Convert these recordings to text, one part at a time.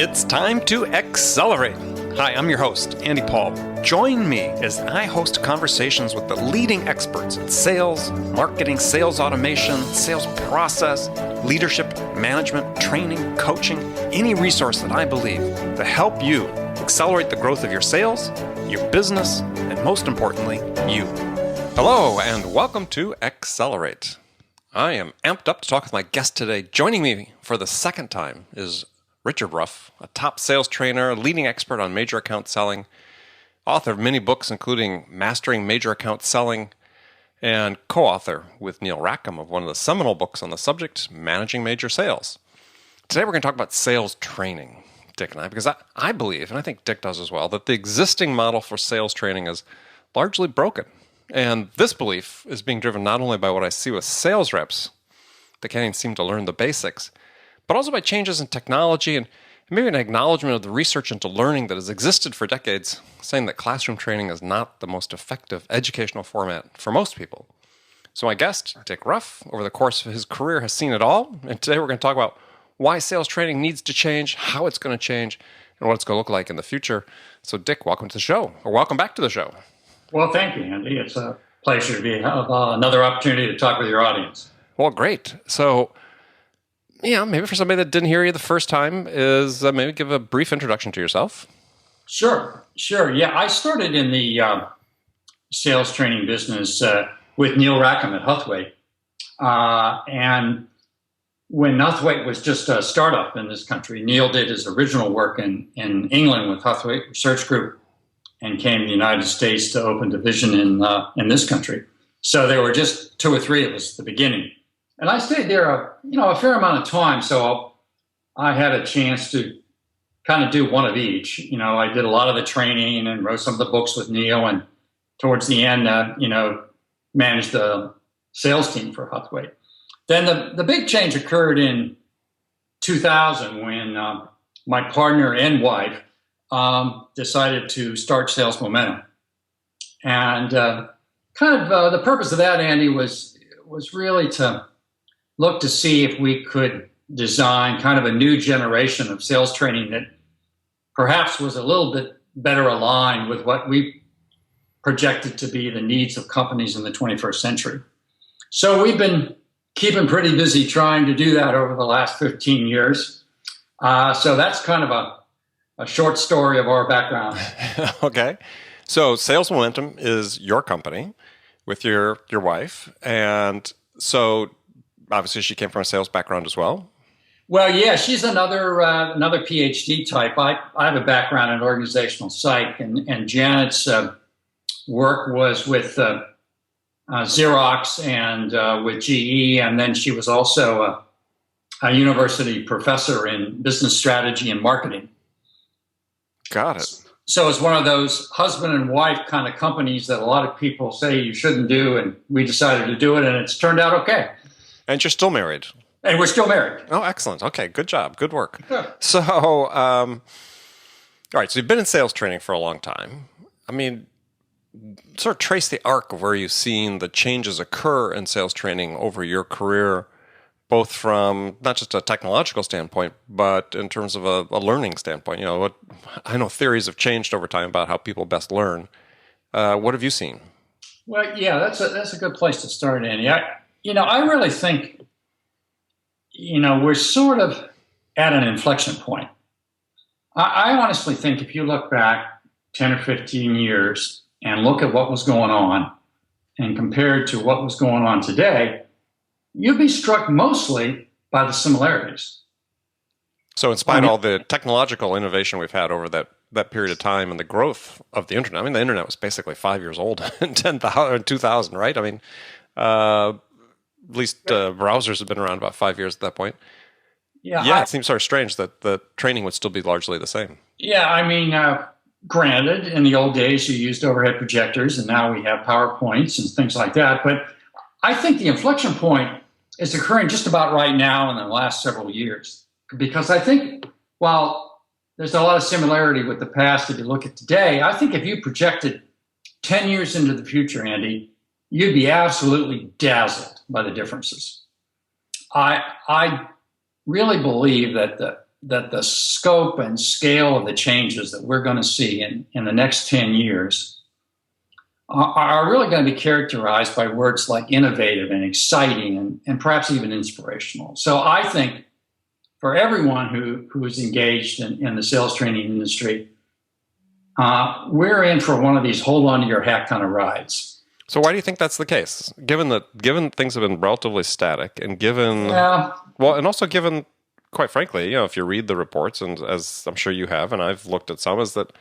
It's time to accelerate. Hi, I'm your host, Andy Paul. Join me as I host conversations with the leading experts in sales, marketing, sales automation, sales process, leadership, management, training, coaching, any resource that I believe to help you accelerate the growth of your sales, your business, and most importantly, you. Hello, and welcome to Accelerate. I am amped up to talk with my guest today. Joining me for the second time is Richard Ruff, a top sales trainer, leading expert on major account selling, author of many books, including Mastering Major Account Selling, and co-author with Neil Rackham of one of the seminal books on the subject, Managing Major Sales. Today we're going to talk about sales training, Dick and I, because I believe, and I think Dick does as well, that the existing model for sales training is largely broken. And this belief is being driven not only by what I see with sales reps that can't even seem to learn the basics, but also by changes in technology and maybe an acknowledgement of the research into learning that has existed for decades, saying that classroom training is not the most effective educational format for most people. So my guest, Dick Ruff, over the course of his career has seen it all, and today we're going to talk about why sales training needs to change, how it's going to change, and what it's going to look like in the future. So Dick, welcome to the show, or welcome back to the show. Well, thank you, Andy. It's a pleasure to have another opportunity to talk with your audience. Well, great. So, maybe for somebody that didn't hear you the first time, is maybe give a brief introduction to yourself. Sure. Yeah, I started in the sales training business with Neil Rackham at Huthwaite. And when Huthwaite was just a startup in this country, Neil did his original work in England with Huthwaite Research Group and came to the United States to open division in this country. So there were just two or three of us at the beginning. And I stayed there a fair amount of time, so I had a chance to kind of do one of each. I did a lot of the training and wrote some of the books with Neil, and towards the end, managed the sales team for Huthwaite. Then the big change occurred in 2000 when my partner and wife decided to start Sales Momentum. And the purpose of that, Andy, was really to look to see if we could design kind of a new generation of sales training that perhaps was a little bit better aligned with what we projected to be the needs of companies in the 21st century. So we've been keeping pretty busy trying to do that over the last 15 years. So that's kind of a short story of our background. Okay. So Sales Momentum is your company with your wife. And so obviously she came from a sales background as well. Well, yeah, she's another PhD type. I have a background in organizational psych, and Janet's work was with Xerox and with GE, and then she was also a university professor in business strategy and marketing. Got it. So it's one of those husband and wife kind of companies that a lot of people say you shouldn't do, and we decided to do it, and it's turned out okay. And you're still married. And we're still married. Oh, excellent. Okay, good job. Good work. Yeah. So, all right, so you've been in sales training for a long time. I mean, sort of trace the arc of where you've seen the changes occur in sales training over your career, both from not just a technological standpoint, but in terms of a learning standpoint. I know theories have changed over time about how people best learn. What have you seen? Well, yeah, that's a good place to start, Andy. I really think, we're sort of at an inflection point. I honestly think if you look back 10 or 15 years and look at what was going on and compared to what was going on today, you'd be struck mostly by the similarities. So in spite of all the technological innovation we've had over that period of time and the growth of the internet, the internet was basically 5 years old in 2000, right? At least browsers have been around about 5 years at that point. Yeah, it seems sort of strange that the training would still be largely the same. Yeah, granted, in the old days you used overhead projectors, and now we have PowerPoints and things like that. But I think the inflection point is occurring just about right now in the last several years. Because I think while there's a lot of similarity with the past, if you look at today, I think if you projected 10 years into the future, Andy, you'd be absolutely dazzled by the differences. I really believe that that the scope and scale of the changes that we're going to see in the next 10 years are really going to be characterized by words like innovative and exciting and perhaps even inspirational. So I think for everyone who is engaged in the sales training industry, we're in for one of these hold on to your hat kind of rides. So why do you think that's the case? Given things have been relatively static, and given quite frankly, if you read the reports, and as I'm sure you have, and I've looked at some, is that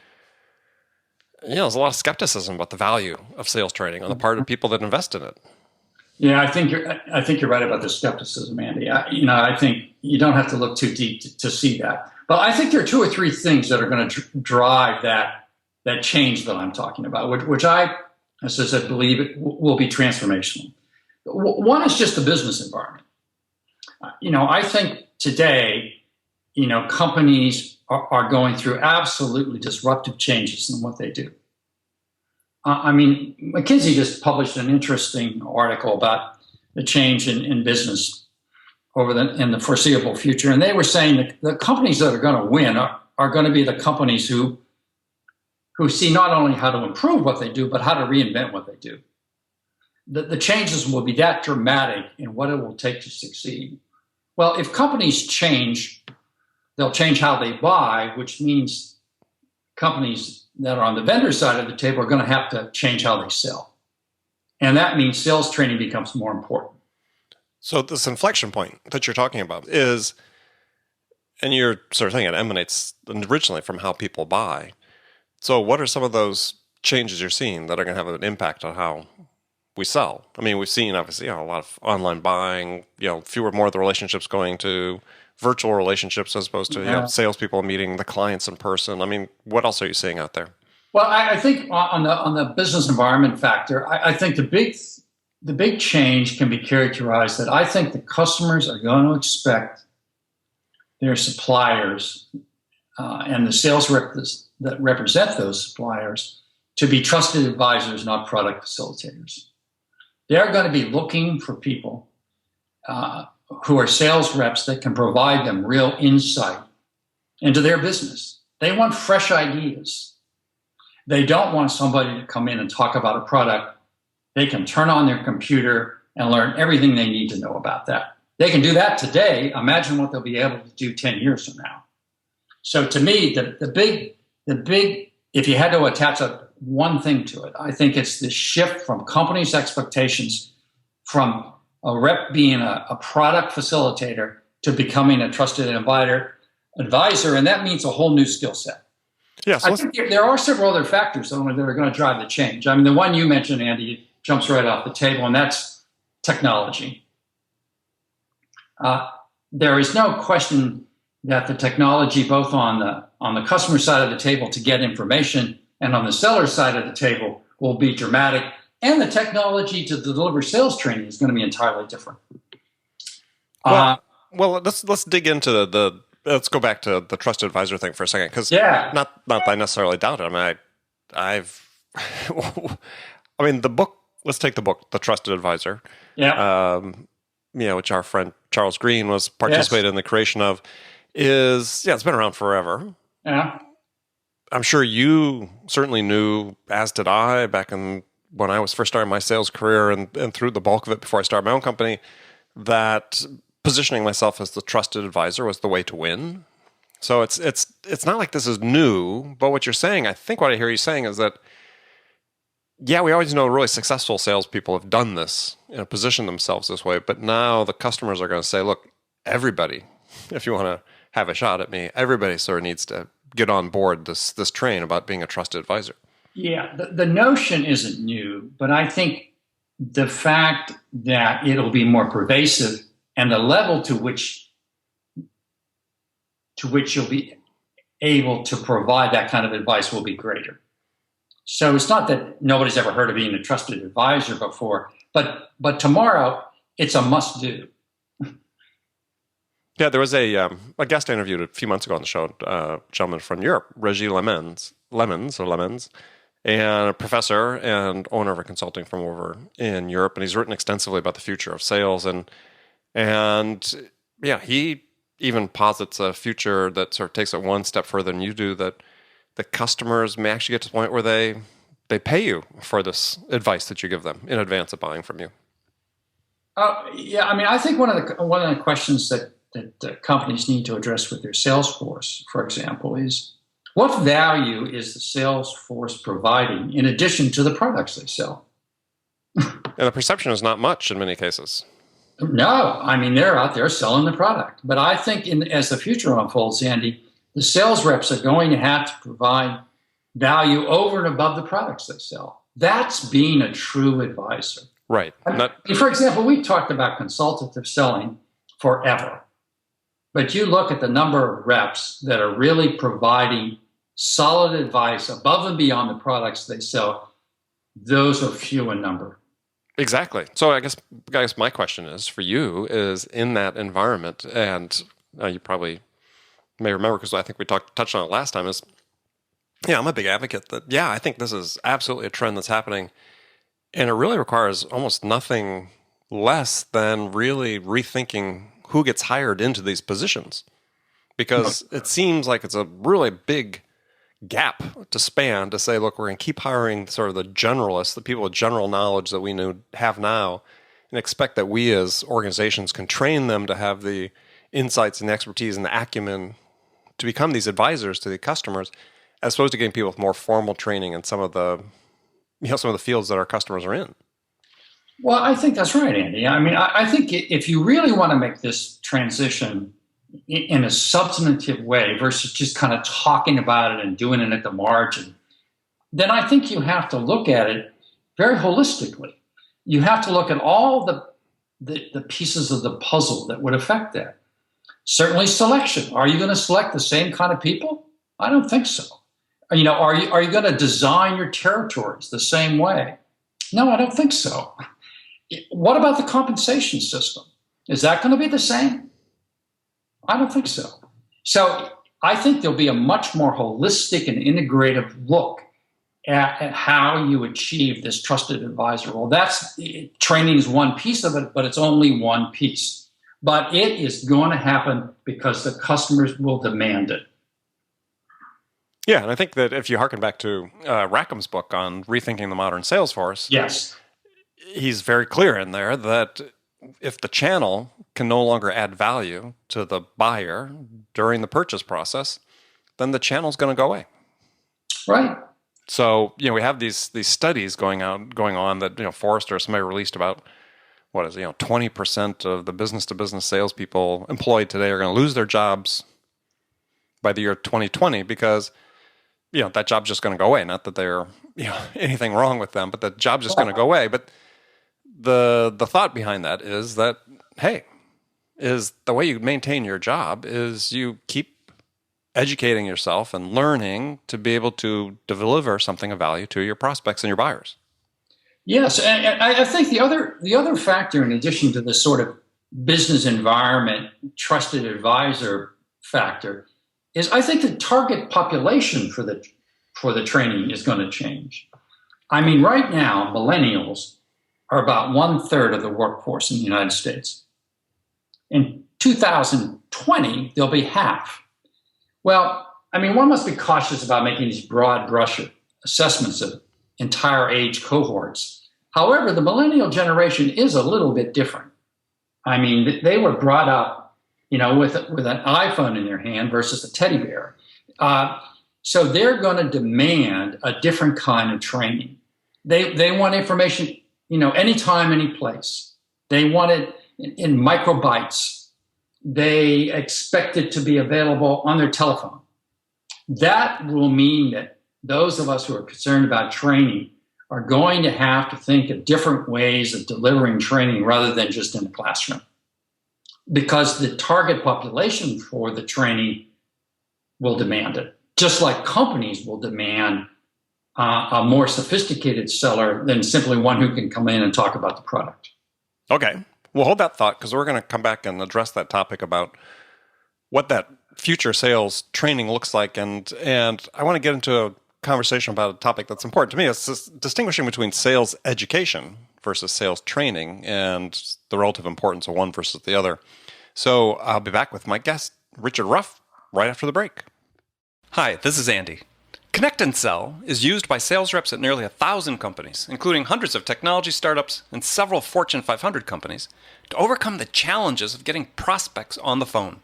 there's a lot of skepticism about the value of sales training on the part of people that invest in it. Yeah, I think you're right about the skepticism, Andy. I think you don't have to look too deep to see that. But I think there are two or three things that are going to drive that change that I'm talking about, which I, as I said, believe it will be transformational. One is just the business environment. I think today, companies are going through absolutely disruptive changes in what they do. McKinsey just published an interesting article about the change in business in the foreseeable future. And they were saying that the companies that are going to win are going to be the companies who see not only how to improve what they do, but how to reinvent what they do. The changes will be that dramatic in what it will take to succeed. Well, if companies change, they'll change how they buy, which means companies that are on the vendor side of the table are going to have to change how they sell. And that means sales training becomes more important. So this inflection point that you're talking about is, and you're sort of saying it emanates originally from how people buy. So what are some of those changes you're seeing that are going to have an impact on how we sell? I mean, we've seen obviously a lot of online buying, more of the relationships going to virtual relationships as opposed to salespeople meeting the clients in person. I mean, what else are you seeing out there? Well, I think on the business environment factor, I think the big change can be characterized that I think the customers are going to expect their suppliers and the sales reps that represent those suppliers to be trusted advisors, not product facilitators. They're going to be looking for people who are sales reps that can provide them real insight into their business. They want fresh ideas. They don't want somebody to come in and talk about a product. They can turn on their computer and learn everything they need to know about that. They can do that today. Imagine what they'll be able to do 10 years from now. So to me, the big, if you had to attach one thing to it, I think it's the shift from companies' expectations from a rep being a product facilitator to becoming a trusted advisor, and that means a whole new skill set. Yes, I think there are several other factors that are going to drive the change. I mean, the one you mentioned, Andy, jumps right off the table, and that's technology. There is no question that the technology, both on the customer side of the table to get information and on the seller side of the table, will be dramatic. And the technology to deliver sales training is going to be entirely different. Well, let's dig into let's go back to the trusted advisor thing for a second, because not that I necessarily doubt it. I mean, the book. Let's take the book, The Trusted Advisor. Yeah. Which our friend Charles Green was participated in the creation of. It's been around forever. Yeah. I'm sure you certainly knew, as did I, back when I was first starting my sales career and through the bulk of it before I started my own company, that positioning myself as the trusted advisor was the way to win. So it's not like this is new, but what you're saying, I think what I hear you saying is that, we always know really successful salespeople have done this, positioned themselves this way, but now the customers are going to say, look, everybody, if you want to have a shot at me, everybody sort of needs to get on board this train about being a trusted advisor. Yeah, the notion isn't new, but I think the fact that it'll be more pervasive and the level to which you'll be able to provide that kind of advice will be greater. So it's not that nobody's ever heard of being a trusted advisor before, but tomorrow it's a must do. Yeah, there was a guest I interviewed a few months ago on the show, a gentleman from Europe, Reggie Lemons, and a professor and owner of a consulting firm over in Europe, and he's written extensively about the future of sales, and he even posits a future that sort of takes it one step further than you do, that the customers may actually get to the point where they pay you for this advice that you give them in advance of buying from you. Yeah, I mean, I think one of the questions that companies need to address with their sales force, for example, is what value is the sales force providing in addition to the products they sell? And the perception is not much in many cases. No, I mean, they're out there selling the product. But I think as the future unfolds, Andy, the sales reps are going to have to provide value over and above the products they sell. That's being a true advisor. Right. For example, we talked about consultative selling forever. But you look at the number of reps that are really providing solid advice above and beyond the products they sell, those are few in number. Exactly. So I guess my question is for you is in that environment, and you probably may remember because I think we touched on it last time, is, I'm a big advocate that, I think this is absolutely a trend that's happening, and it really requires almost nothing less than really rethinking who gets hired into these positions, because it seems like it's a really big gap to span to say, look, we're going to keep hiring sort of the generalists, the people with general knowledge that we have now, and expect that we as organizations can train them to have the insights and the expertise and the acumen to become these advisors to the customers, as opposed to getting people with more formal training in some of the fields that our customers are in. Well, I think that's right, Andy. I mean, I think if you really want to make this transition in a substantive way versus just kind of talking about it and doing it at the margin, then I think you have to look at it very holistically. You have to look at all the pieces of the puzzle that would affect that. Certainly selection. Are you going to select the same kind of people? I don't think so. Are you going to design your territories the same way? No, I don't think so. What about the compensation system? Is that going to be the same? I don't think so. So I think there'll be a much more holistic and integrative look at how you achieve this trusted advisor role. Training is one piece of it, but it's only one piece. But it is going to happen because the customers will demand it. Yeah, and I think that if you harken back to Rackham's book on rethinking the modern sales force, yes, he's very clear in there that if the channel can no longer add value to the buyer during the purchase process, then the channel's going to go away. Right. So, we have these studies going on that, Forrester or somebody released about, 20% of the business-to-business salespeople employed today are going to lose their jobs by the year 2020 because, that job's just going to go away. Not that they're, anything wrong with them, but the job's just going to go away. But the thought behind that is that, hey, is the way you maintain your job is you keep educating yourself and learning to be able to deliver something of value to your prospects and your buyers. Yes, and I think the other factor, in addition to the sort of business environment, trusted advisor factor, is I think the target population for the training is going to change. I mean, right now, millennials are about 1/3 of the workforce in the United States. In 2020, they'll be half. Well, I mean, one must be cautious about making these broad brush assessments of entire age cohorts. However, the millennial generation is a little bit different. I mean, they were brought up, with an iPhone in their hand versus a teddy bear. So they're going to demand a different kind of training. They want information, anytime, any place. They want it in microbytes. They expect it to be available on their telephone. That will mean that those of us who are concerned about training are going to have to think of different ways of delivering training rather than just in the classroom. Because the target population for the training will demand it. Just like companies will demand a more sophisticated seller than simply one who can come in and talk about the product. Okay. Well, hold that thought because we're going to come back and address that topic about what that future sales training looks like. And I want to get into a conversation about a topic that's important to me. It's distinguishing between sales education versus sales training and the relative importance of one versus the other. So I'll be back with my guest, Richard Ruff, right after the break. Hi, this is Andy. Connect and Sell is used by sales reps at nearly 1,000 companies, including hundreds of technology startups and several Fortune 500 companies, to overcome the challenges of getting prospects on the phone.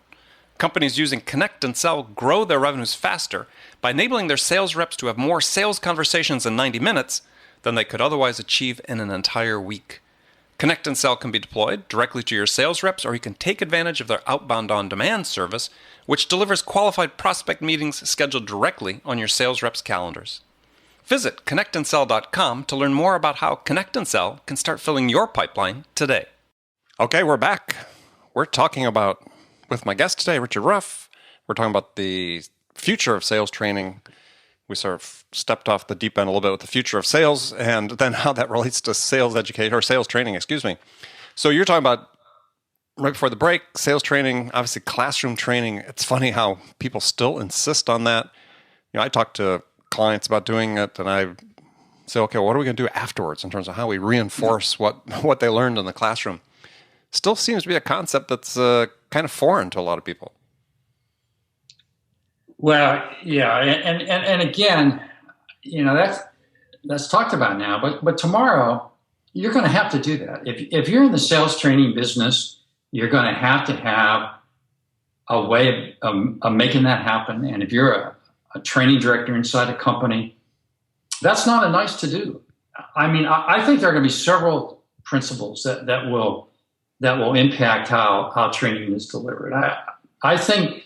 Companies using Connect and Sell grow their revenues faster by enabling their sales reps to have more sales conversations in 90 minutes than they could otherwise achieve in an entire week. Connect and Sell can be deployed directly to your sales reps, or you can take advantage of their outbound on-demand service, which delivers qualified prospect meetings scheduled directly on your sales reps' calendars. Visit connectandsell.com to learn more about how Connect and Sell can start filling your pipeline today. Okay, we're back. We're talking about, with my guest today, Richard Ruff, we're talking about the future of sales training. We sort of stepped off the deep end a little bit with the future of sales and then how that relates to sales education or sales training, excuse me. So you're talking about, right before the break, sales training, obviously classroom training. It's funny how people still insist on that. I talk to clients about doing it and I say, okay, what are we going to do afterwards in terms of how we reinforce what they learned in the classroom? Still seems to be a concept that's kind of foreign to a lot of people. Well, yeah, and again, that's talked about now, but tomorrow you're going to have to do that. If you're in the sales training business, you're going to have a way of making that happen. And if you're a training director inside a company, that's not a nice to do. I mean, I think there are going to be several principles that will impact how training is delivered. I think.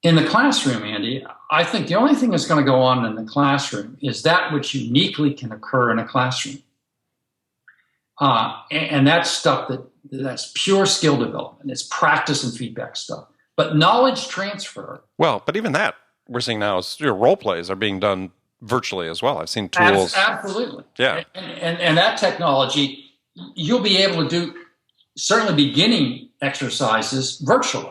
In the classroom, Andy, I think the only thing that's going to go on in the classroom is that which uniquely can occur in a classroom. And that's stuff that's pure skill development. It's practice and feedback stuff. But knowledge transfer. Well, but even that we're seeing now is your role plays are being done virtually as well. I've seen tools. Absolutely. Yeah. And that technology, you'll be able to do certainly beginning exercises virtually.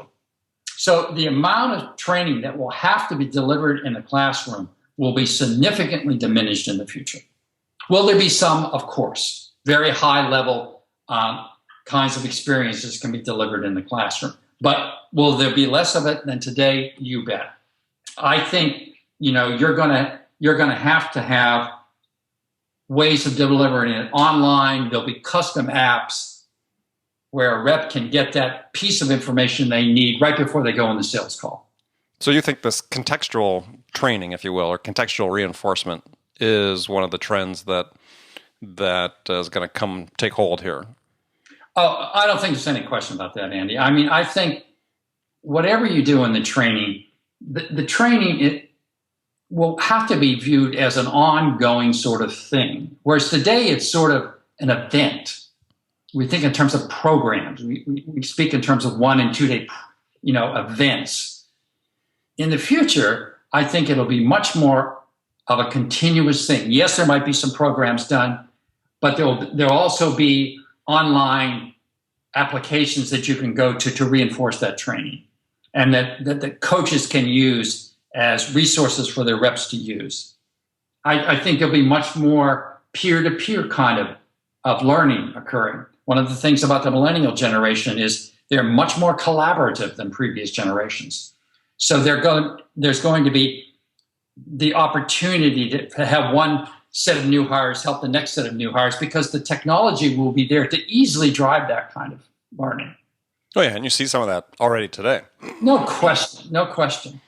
So the amount of training that will have to be delivered in the classroom will be significantly diminished in the future. Will there be some? Of course. Very high level kinds of experiences can be delivered in the classroom. But will there be less of it than today? You bet. I think you're going to have ways of delivering it online. There'll be custom apps where a rep can get that piece of information they need right before they go on the sales call. So you think this contextual training, if you will, or contextual reinforcement is one of the trends that is going to take hold here? Oh, I don't think there's any question about that, Andy. I mean, I think whatever you do in the training, the training, it will have to be viewed as an ongoing sort of thing, whereas today it's sort of an event. We think in terms of programs. We speak in terms of 1 and 2 day, events. In the future, I think it'll be much more of a continuous thing. Yes, there might be some programs done, but there'll also be online applications that you can go to reinforce that training, and that the coaches can use as resources for their reps to use. I think there'll be much more peer-to-peer kind of learning occurring. One of the things about the millennial generation is they're much more collaborative than previous generations. So there's going to be the opportunity to have one set of new hires help the next set of new hires because the technology will be there to easily drive that kind of learning. Oh yeah, and you see some of that already today. No question.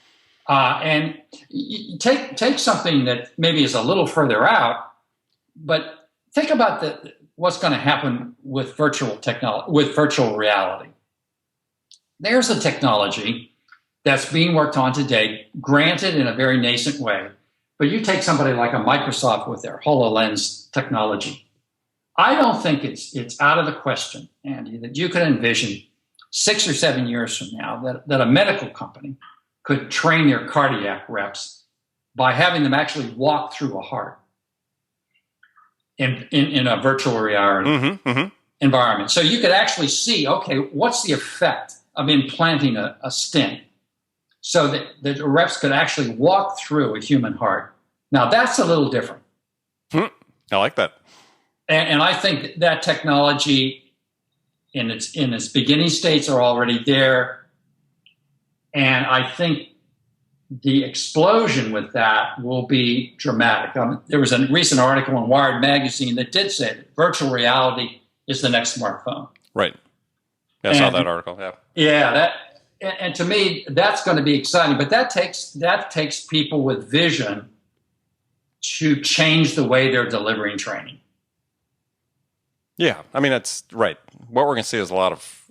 And you take something that maybe is a little further out, but think about what's going to happen with virtual technology, with virtual reality. There's a technology that's being worked on today, granted in a very nascent way, but you take somebody like a Microsoft with their HoloLens technology. I don't think it's out of the question, Andy, that you could envision 6 or 7 years from now that a medical company could train their cardiac reps by having them actually walk through a heart in a virtual reality environment. So you could actually see, okay, what's the effect of implanting a stent so that the reps could actually walk through a human heart. Now, that's a little different. I like that. And I think that technology in its beginning states are already there. And I think the explosion with that will be dramatic. There was a recent article in Wired magazine that did say that virtual reality is the next smartphone. Right. Yeah, I saw that article. Yeah. Yeah. And to me, that's going to be exciting. But that takes people with vision to change the way they're delivering training. Yeah, I mean that's right. What we're going to see is a lot of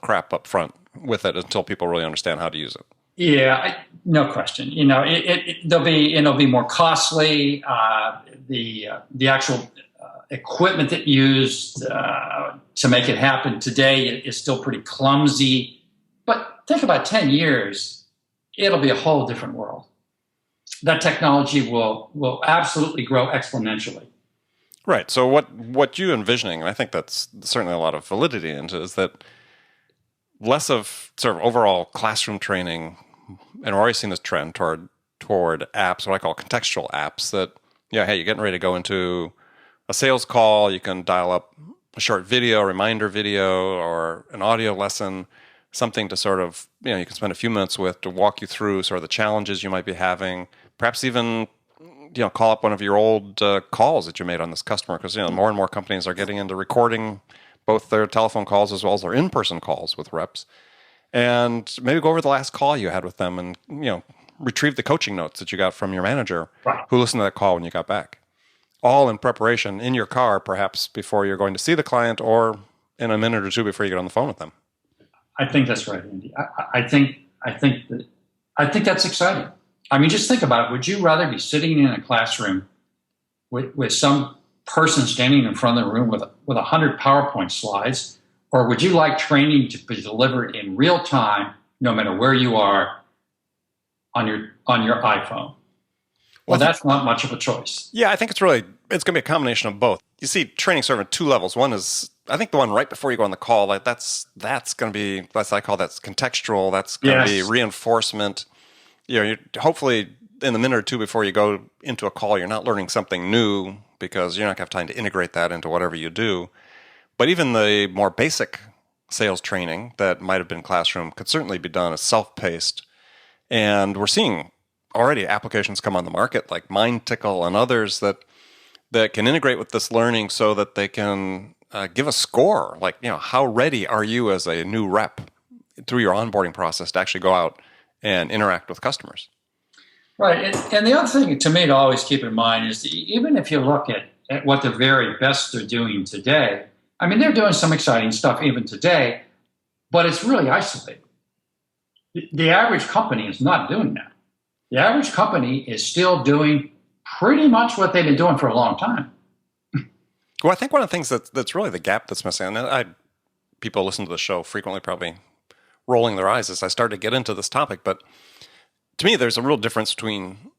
crap up front with it until people really understand how to use it. Yeah, no question. It'll be more costly. The actual equipment that used to make it happen today is still pretty clumsy. But think about 10 years, it'll be a whole different world. That technology will absolutely grow exponentially. Right. So what you envisioning, and I think that's certainly a lot of validity into, is that less of sort of overall classroom training, and we're already seeing this trend toward apps, what I call contextual apps, that, hey, you're getting ready to go into a sales call, you can dial up a short video, reminder video, or an audio lesson, something to sort of, you can spend a few minutes with to walk you through sort of the challenges you might be having, perhaps even call up one of your old calls that you made on this customer, because more and more companies are getting into recording both their telephone calls as well as their in-person calls with reps, and maybe go over the last call you had with them, and retrieve the coaching notes that you got from your manager who listened to that call when you got back, all in preparation in your car, perhaps before you're going to see the client, or in a minute or two before you get on the phone with them. I think that's right, Andy. I think that's exciting. I mean, just think about it. Would you rather be sitting in a classroom with some person standing in front of the room with 100 PowerPoint slides, or would you like training to be delivered in real time, no matter where you are, on your iPhone? Well, that's not much of a choice. Yeah, I think it's going to be a combination of both. You see training sort of at two levels. One is, I think, the one right before you go on the call, like that's going to be, I call that's contextual. That's going to be reinforcement. You're hopefully in the minute or two before you go into a call, you're not learning something new, because you're not going to have time to integrate that into whatever you do. But even the more basic sales training that might have been classroom could certainly be done as self-paced. And we're seeing already applications come on the market like MindTickle and others that can integrate with this learning so that they can give a score, like, how ready are you as a new rep through your onboarding process to actually go out and interact with customers. Right. And the other thing to me to always keep in mind is that even if you look at what the very best are doing today, I mean, they're doing some exciting stuff even today, but it's really isolated. The average company is not doing that. The average company is still doing pretty much what they've been doing for a long time. Well, I think one of the things that's really the gap that's missing, and people listen to the show frequently probably rolling their eyes as I started to get into this topic, but to me, there's a real difference between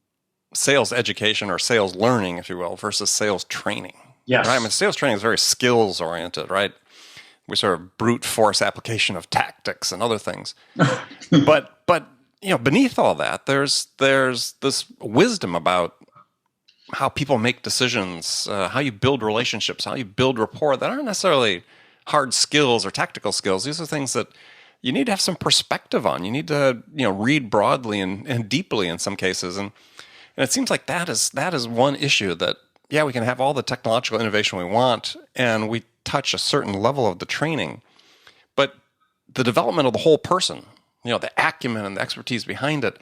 sales education or sales learning, if you will, versus sales training. Yes. Right? I mean, sales training is very skills oriented, right? We sort of brute force application of tactics and other things. but beneath all that, there's this wisdom about how people make decisions, how you build relationships, how you build rapport that aren't necessarily hard skills or tactical skills. These are things that you need to have some perspective on. You need to, read broadly and deeply in some cases. And it seems like that is one issue that, we can have all the technological innovation we want, and we touch a certain level of the training. But the development of the whole person, the acumen and the expertise behind it,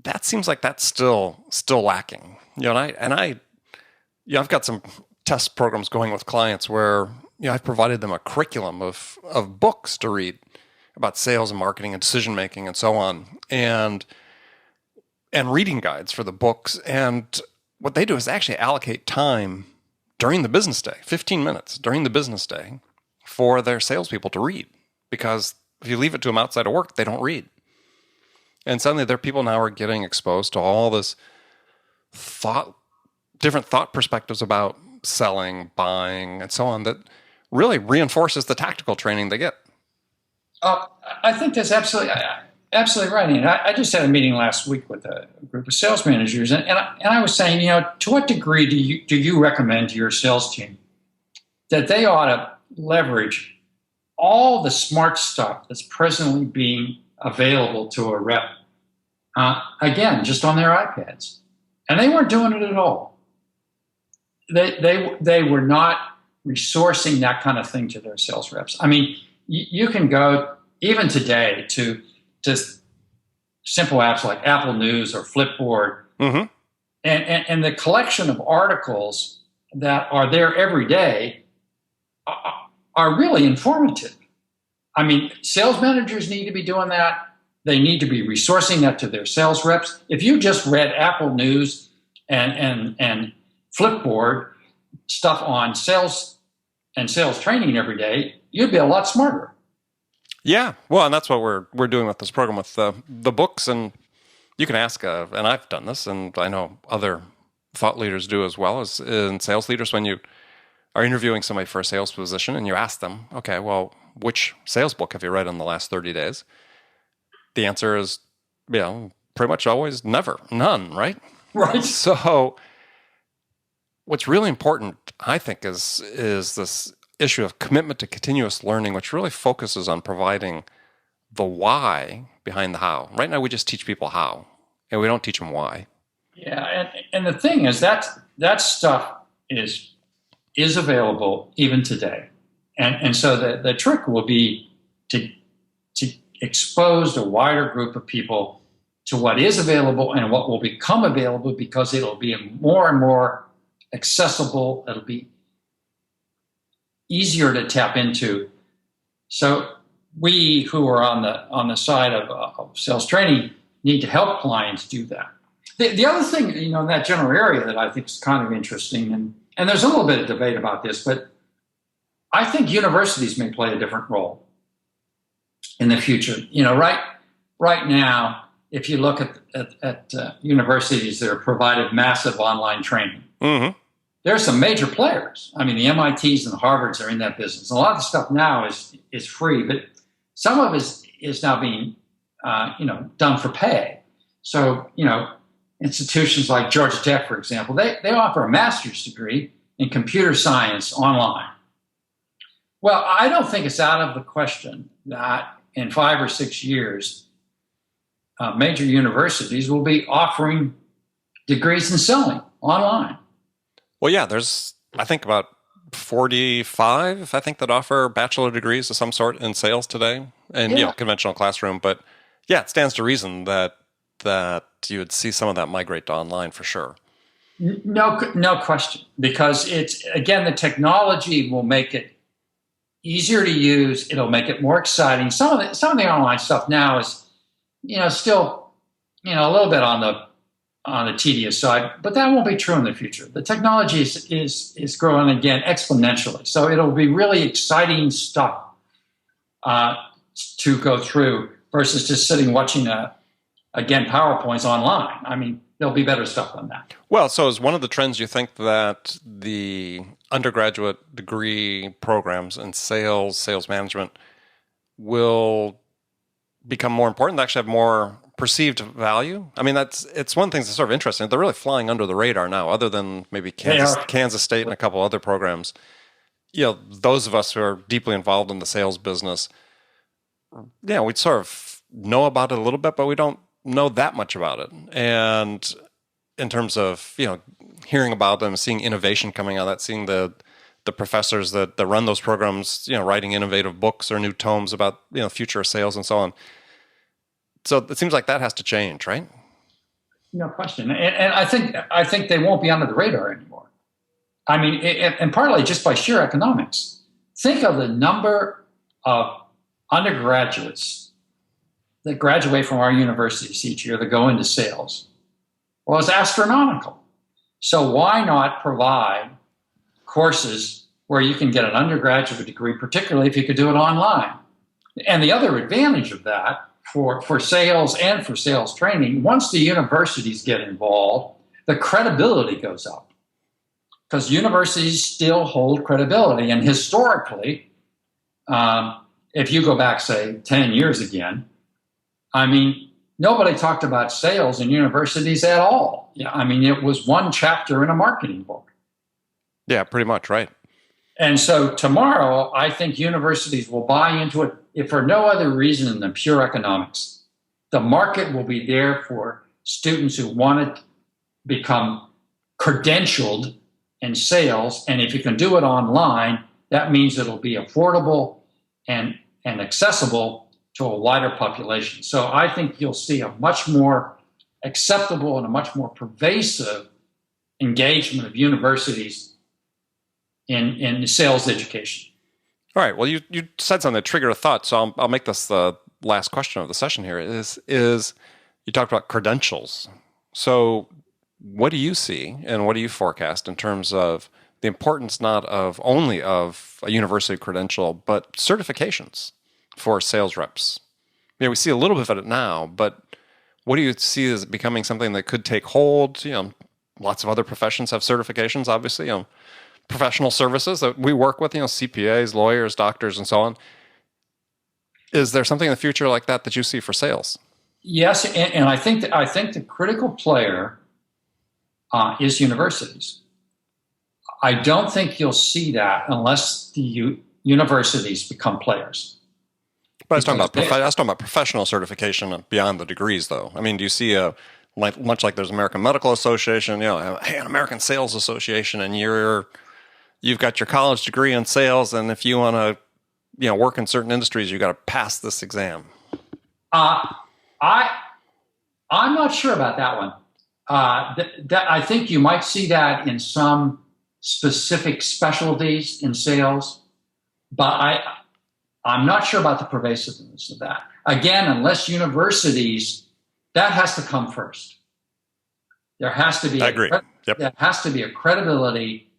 that seems like that's still lacking. I've got some test programs going with clients where, I've provided them a curriculum of books to read about sales and marketing and decision making and so on, and reading guides for the books. And what they do is actually allocate time during the business day, 15 minutes during the business day, for their salespeople to read, because if you leave it to them outside of work, they don't read. And suddenly their people now are getting exposed to all this different thought perspectives about selling, buying, and so on, that really reinforces the tactical training they get. I think that's absolutely right. And I just had a meeting last week with a group of sales managers, and I was saying, to what degree do you recommend to your sales team that they ought to leverage all the smart stuff that's presently being available to a rep, again, just on their iPads. And they weren't doing it at all. They were not resourcing that kind of thing to their sales reps. I mean, you can go even today to just simple apps like Apple News or Flipboard, and the collection of articles that are there every day are really informative. I mean, sales managers need to be doing that. They need to be resourcing that to their sales reps. If you just read Apple News and Flipboard stuff on sales and sales training every day, you'd be a lot smarter. Yeah, well, and that's what we're doing with this program with the books. And you can ask, and I've done this, and I know other thought leaders do as well, as in sales leaders, when you are interviewing somebody for a sales position and you ask them, okay, well, which sales book have you read in the last 30 days? The answer is, pretty much always never, none, right? Right. So what's really important, I think, is this issue of commitment to continuous learning, which really focuses on providing the why behind the how. Right now, we just teach people how, and we don't teach them why. Yeah, and the thing is that stuff is available even today, and so the trick will be to expose a wider group of people to what is available and what will become available, because it'll be more and more accessible. It'll be easier to tap into. So we who are on the side of sales training need to help clients do that. The other thing, in that general area that I think is kind of interesting, and there's a little bit of debate about this, but I think universities may play a different role in the future. Right now, if you look at universities that are provided massive online training, there's some major players. I mean, the MITs and the Harvards are in that business. A lot of the stuff now is free, but some of it is now being done for pay. So institutions like Georgia Tech, for example, they offer a master's degree in computer science online. Well, I don't think it's out of the question that in 5 or 6 years, major universities will be offering degrees in selling online. Well, yeah, there's, I think, about 45, that offer bachelor degrees of some sort in sales today, and conventional classroom. But yeah, it stands to reason that you would see some of that migrate to online for sure. No question, because it's, again, the technology will make it easier to use. It'll make it more exciting. Some of the online stuff now is, still, a little bit on the tedious side, but that won't be true in the future. The technology is growing again exponentially, so it'll be really exciting stuff to go through versus just sitting watching PowerPoints online. I mean, there'll be better stuff than that. Well, so is one of the trends you think that the undergraduate degree programs in sales management will become more important, actually have more perceived value? I mean, it's one of the things that's sort of interesting. They're really flying under the radar now, other than maybe Kansas State and a couple other programs. Those of us who are deeply involved in the sales business, we sort of know about it a little bit, but we don't know that much about it. And in terms of, hearing about them, seeing innovation coming out of that, seeing the professors that run those programs, writing innovative books or new tomes about, future of sales and so on. So it seems like that has to change, right? No question. And I think they won't be under the radar anymore. I mean, and partly just by sheer economics. Think of the number of undergraduates that graduate from our universities each year that go into sales. Well, it's astronomical. So why not provide courses where you can get an undergraduate degree, particularly if you could do it online? And the other advantage of that for sales and for sales training, once the universities get involved, the credibility goes up, because universities still hold credibility. And historically, if you go back, say, 10 years again, I mean, nobody talked about sales in universities at all. I mean, it was one chapter in a marketing book. Yeah, pretty much, right. And so tomorrow, I think universities will buy into it, if for no other reason than pure economics. The market will be there for students who want to become credentialed in sales. And if you can do it online, that means it'll be affordable and accessible to a wider population. So I think you'll see a much more acceptable and a much more pervasive engagement of universities in sales education. All right. Well, you said something that triggered a thought, so I'll make this the last question of the session here. Is you talked about credentials. So what do you see and what do you forecast in terms of the importance not of only of a university credential, but certifications for sales reps? We see a little bit of it now, but what do you see as becoming something that could take hold? Lots of other professions have certifications, obviously. Professional services that we work with, CPAs, lawyers, doctors, and so on. Is there something in the future like that you see for sales? Yes, and I think the critical player is universities. I don't think you'll see that unless the universities become players. But I was talking about professional certification beyond the degrees, though. I mean, do you see much like there's American Medical Association, an American Sales Association, and you've got your college degree in sales, and if you want to, work in certain industries, you got to pass this exam. I'm not sure about that one. I think you might see that in some specific specialties in sales, but I'm not sure about the pervasiveness of that. Again, unless universities, that has to come first. There has to be. I agree. Yep. There has to be a credibility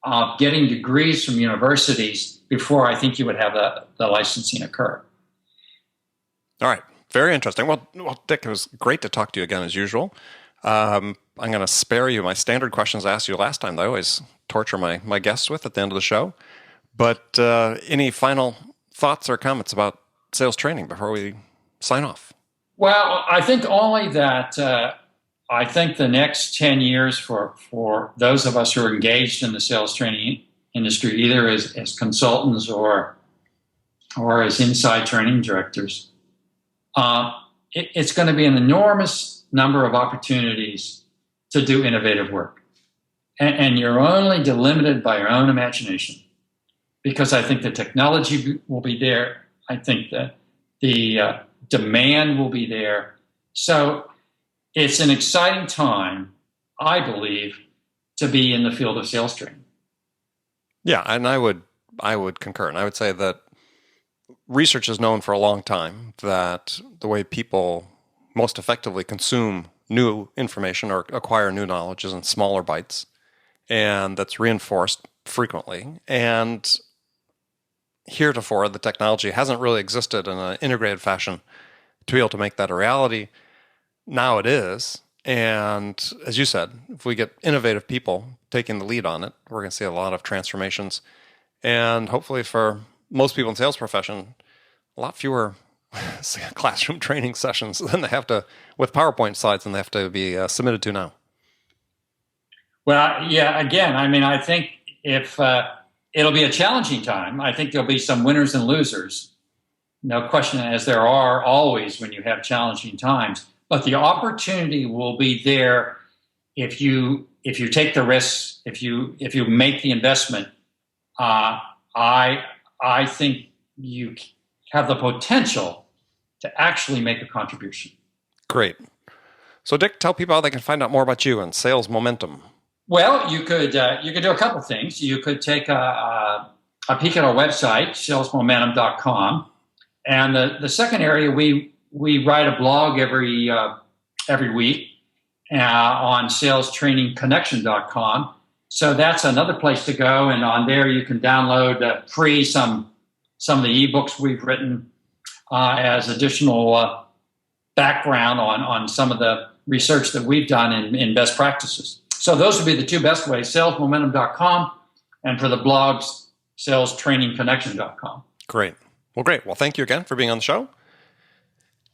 of getting degrees from universities before I think you would have the licensing occur. All right. Very interesting. Well, Dick, it was great to talk to you again as usual. I'm going to spare you my standard questions I asked you last time that I always torture my guests with at the end of the show. But any final thoughts or comments about sales training before we sign off? Well, I think only that I think the next 10 years for those of us who are engaged in the sales training industry, either as consultants or as inside training directors, it's going to be an enormous number of opportunities to do innovative work. And you're only delimited by your own imagination, because I think the technology will be there. I think that the demand will be there. So it's an exciting time, I believe, to be in the field of sales training. Yeah, and I would concur. And I would say that research is known for a long time that the way people most effectively consume new information or acquire new knowledge is in smaller bites, and that's reinforced frequently. And heretofore, the technology hasn't really existed in an integrated fashion to be able to make that a reality. Now it is. And as you said, if we get innovative people taking the lead on it, we're going to see a lot of transformations. And hopefully for most people in the sales profession, a lot fewer classroom training sessions than they have to, with PowerPoint slides, than they have to be submitted to now. Well, yeah, again, I mean, I think if it'll be a challenging time, I think there'll be some winners and losers. No question, as there are always when you have challenging times. But the opportunity will be there if you take the risks, if you make the investment. I think you have the potential to actually make a contribution. Great. So, Dick, tell people how they can find out more about you and Sales Momentum. Well, you could do a couple things. You could take a peek at our website, salesmomentum.com. And the second area, we write a blog every week on salestrainingconnection.com. So that's another place to go. And on there, you can download free some of the ebooks we've written as additional background on some of the research that we've done in best practices. So those would be the two best ways, salesmomentum.com, and for the blogs, salestrainingconnection.com. Great. Well, great. Well, thank you again for being on the show.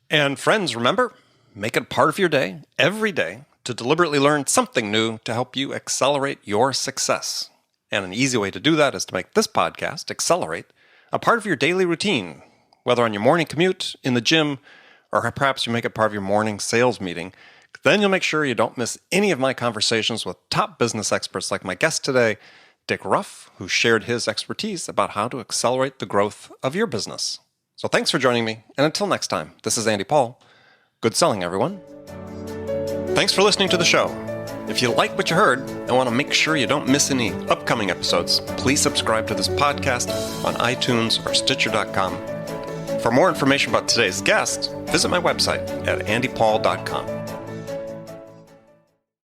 And friends, remember, make it a part of your day, every day, to deliberately learn something new to help you accelerate your success. And an easy way to do that is to make this podcast, Accelerate, a part of your daily routine, whether on your morning commute, in the gym, or perhaps you make it part of your morning sales meeting. Then you'll make sure you don't miss any of my conversations with top business experts like my guest today, Dick Ruff, who shared his expertise about how to accelerate the growth of your business. So thanks for joining me, and until next time, this is Andy Paul. Good selling, everyone. Thanks for listening to the show. If you like what you heard and want to make sure you don't miss any upcoming episodes, please subscribe to this podcast on iTunes or Stitcher.com. For more information about today's guest, visit my website at andypaul.com.